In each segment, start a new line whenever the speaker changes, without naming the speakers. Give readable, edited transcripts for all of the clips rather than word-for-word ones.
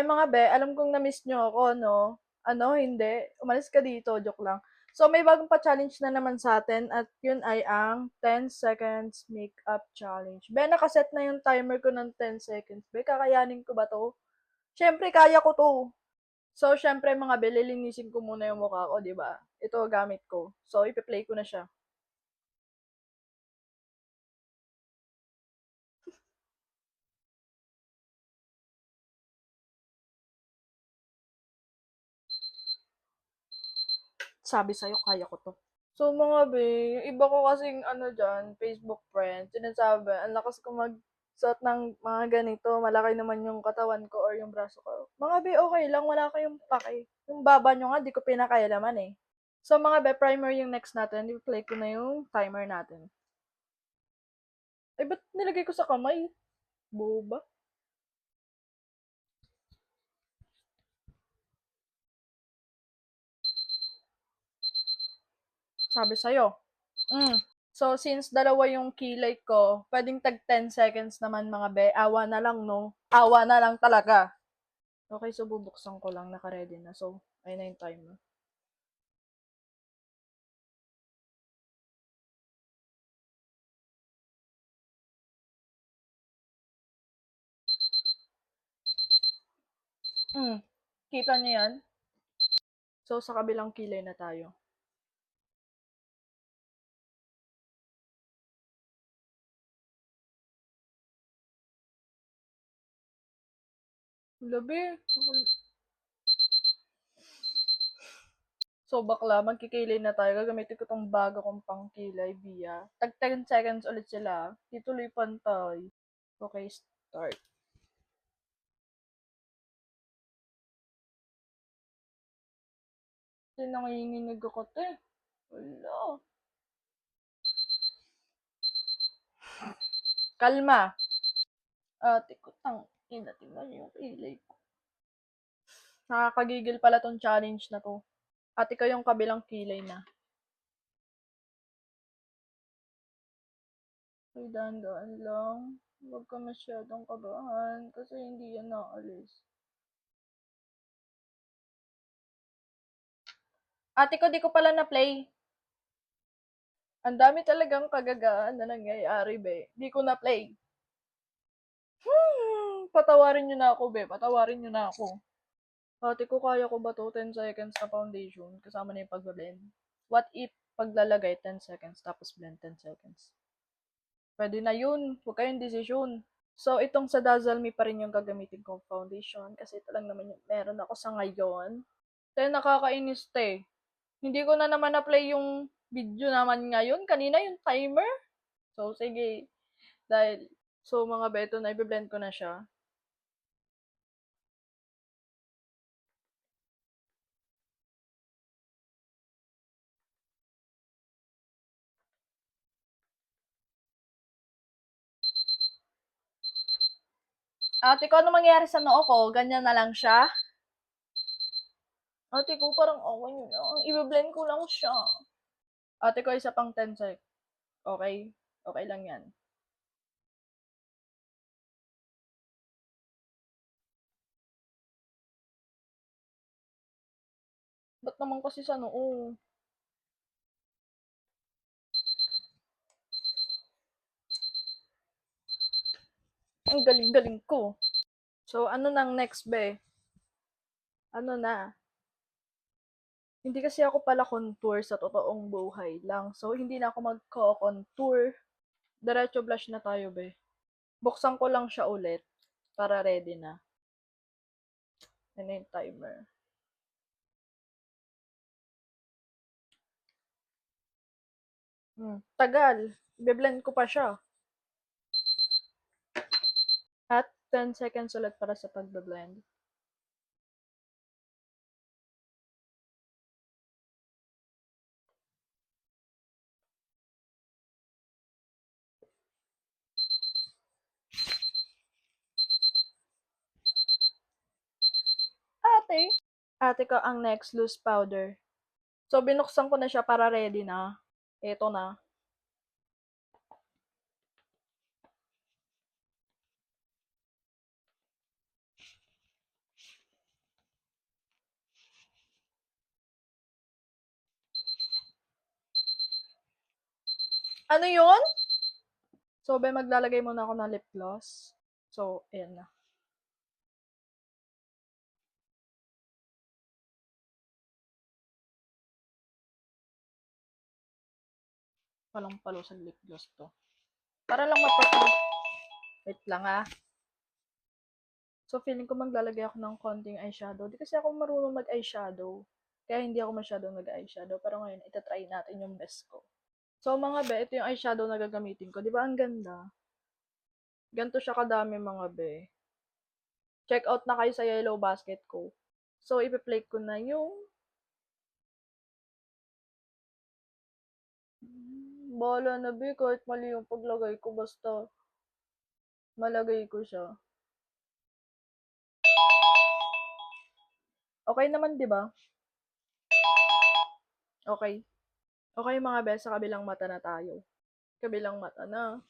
Hi mga be, alam kong na-miss nyo ako, no? Ano, hindi. Umalis ka dito, joke lang. So, may bagong pa-challenge na naman sa atin at yun ay ang 10 seconds makeup challenge. Be, nakaset na yung timer ko ng 10 seconds. Be, kakayanin ko ba to? Syempre, kaya ko to. So, syempre mga be, lilinisin ko muna yung mukha ko, di ba? Ito gamit ko. So, ipi-play ko na siya. Sabi sa'yo, kaya ko to. So mga be, yung iba ko kasing ano dyan, Facebook friend, sinasabi, ang lakas ko magsuot ng mga ganito, malaki naman yung katawan ko or yung braso ko. Mga be, okay lang, wala kayong pake. Yung baba nyo nga, di ko pinakailaman eh. So mga be, primer yung next natin, i-play ko na yung timer natin. Ay, ba't nilagay ko sa kamay? Boba. Sabi sa'yo. Mm. So, since dalawa yung kilay ko, pwedeng tag 10 seconds naman mga be. Awa na lang, no? Awa na lang talaga. Okay, so bubuksan ko lang, naka-ready na. So, ayun na yung timer. Mm. Kita niyo yan? So, sa kabilang kilay na tayo. Labi. So, bakla, magkikilay na tayo. Gagamitin ko tong bago kong pangkilay via. Tag 10 seconds ulit sila. Tituloy pantay. Okay, start. Kasi nanginginig ako, te. Wala. Kalma. Ate ko, ina, tingnan niyo yung kilay ko. Nakakagigil pala tong challenge na to. Ate ko yung kabilang kilay na. Ay, dahan-dahan lang. Huwag ka masyadong kabahan kasi hindi yan naalis. Ate ko, di ko pala na-play. Ang dami talagang kagagaan na nangyayari, be. Di ko na-play. Patawarin nyo na ako, be. Patawarin nyo na ako. Ate ko, kaya ko ba to 10 seconds na foundation kasama na yung pag-blend? What if paglalagay 10 seconds tapos blend 10 seconds? Pwede na yun. Huwag kayong desisyon. So, itong sa Dazzle Me pa rin yung gagamitin kong foundation kasi ito lang naman yung meron ako sa ngayon. Kaya nakakainis te. Hindi ko na naman na-play yung video naman ngayon. Kanina yung timer. So, sige. Dahil, so mga beto na, i-blend ko na siya. Ate ko, ano mangyayari sa noo ko? Ganyan na lang siya? Ate ko, parang okay na. I-blend ko lang siya. Ate ko, isa pang 10 sec. Okay? Okay lang yan. Ba't naman kasi sa noo? Ang galing-galing ko. So, ano nang next, be? Ano na? Hindi kasi ako pala contour sa totoong buhay lang. So, hindi na ako magko-contour. Diretso blush na tayo, be. Buksan ko lang siya ulit para ready na. Yan na yung timer. Tagal. Be-blend ko pa siya. At 10 seconds ulit para sa pagbe-blend. Ate. Ate ko ang next loose powder. So, binuksan ko na siya para ready na. Ito na. Ano yun? So, be, maglalagay muna ako ng lip gloss. So, ayan na. Walang palo sa lip gloss to. Para lang wait lang ah. So, feeling ko maglalagay ako ng konting eyeshadow. Di kasi ako marunong mag-eyeshadow. Kaya hindi ako masyadong nag-eyeshadow. Pero ngayon, itatry natin yung best ko. So, mga be, ito yung eyeshadow na gagamitin ko. Di ba ang ganda? Ganto siya kadami, mga be. Check out na kayo sa yellow basket ko. So, ipi-plate ko na yung bahala na be, kahit mali yung paglagay ko, basta malagay ko siya. Okay naman, di ba? Okay. Okay, mga be, sa kabilang mata na tayo. Kabilang mata na.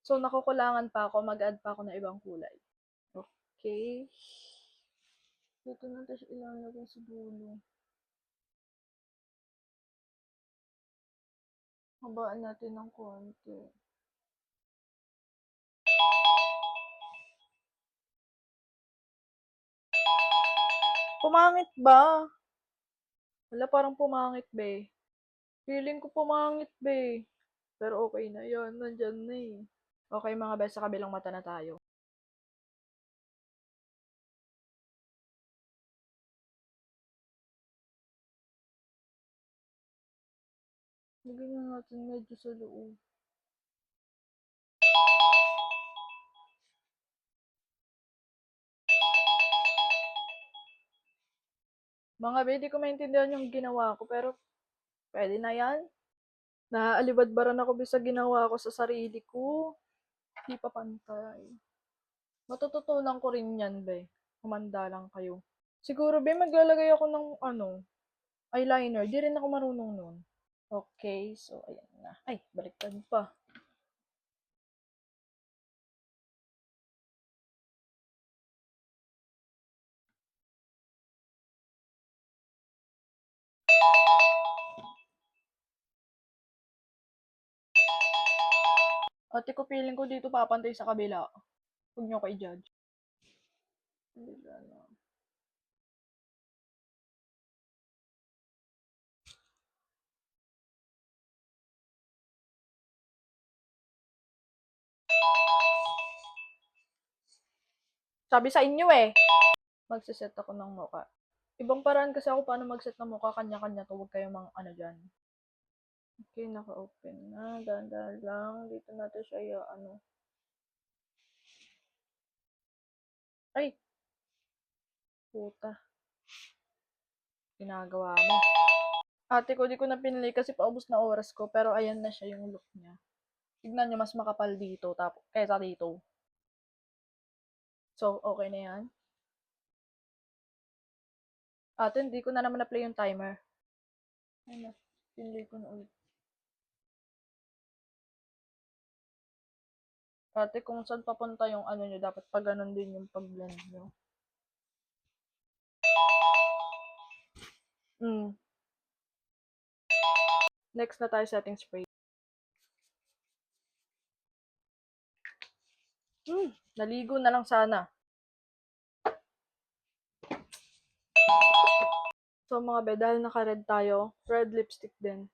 So, nakukulangan pa ako, mag-add pa ako ng ibang kulay. Okay. Dito natin siya ilalagay sa dulo. Habaan natin ng konti. Pumangit ba? Wala, parang pumangit, be. Feeling ko pumangit, be. Pero okay na yan, nandyan na eh. Okay, mga be, sa kabilang mata na tayo. Lagyan na natin medyo sa loob. Mga be, di ko maintindihan yung ginawa ko, pero pwede na yan. Naaalibadbaran ako sa ginawa ko sa sarili ko. Di pa pantay. Matututunan ko rin yan, be. Kumanda lang kayo. Siguro, be, maglalagay ako ng, eyeliner. Di rin ako marunong nun. Okay, so, ayan na. Ay, baliktad pa. Ate ko, feeling ko dito papantay sa kabila. Huwag niyo ko i-judge. Kabila na. Sabi sa inyo eh. Magsiset ako ng mukha. Ibang paraan kasi ako paano mag-set ng mukha. Kanya-kanya to. Huwag kayong mga ano dyan. Okay, naka-open na. Dahan-dahan lang. Dito natin siya Ay! Puta. Ginagawa mo. Ate ko, di ko na pinili kasi paubos na oras ko. Pero ayan na siya yung look niya. Tignan nyo, mas makapal dito kaysa dito. So, okay na yan. Ate, hindi ko na naman na-play yung timer. Ayun na. Pinili ko na ulit. Ate, kung saan papunta yung ano nyo, dapat pa ganun din yung pag-blend nyo. Next na tayo setting spray. Naligo na lang sana. So mga be, dahil naka-red tayo, red lipstick din.